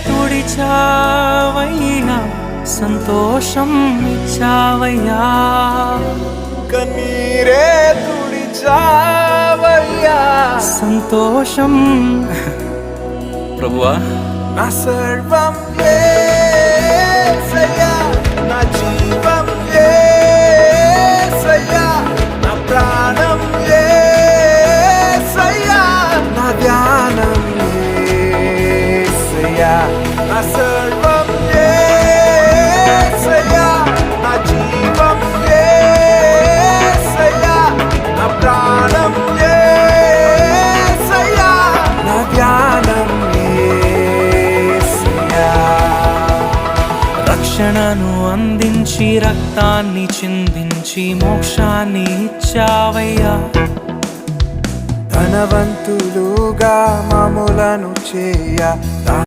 తుడిచావయ్యా సంతోషం ఇచ్చావయ్యా కన్నీరే తుడిచావయ్యా సంతోషం ప్రభువా నా సర్వం యేసయ్యా నా జీవం యేసయ్యా నా ప్రాణం యేసయ్యా నా ధ్యానం యేసయ్యా నా సర్వం యేసయ్యా నా జీవం యేసయ్యా నా ప్రాణం యేసయ్యా నా ధ్యానం రక్షణను అందించి రక్తాన్ని చిందించి మోక్షాన్ని ఇచ్చావయ్యా ధనవంతులుగా మమ్ములను చేయ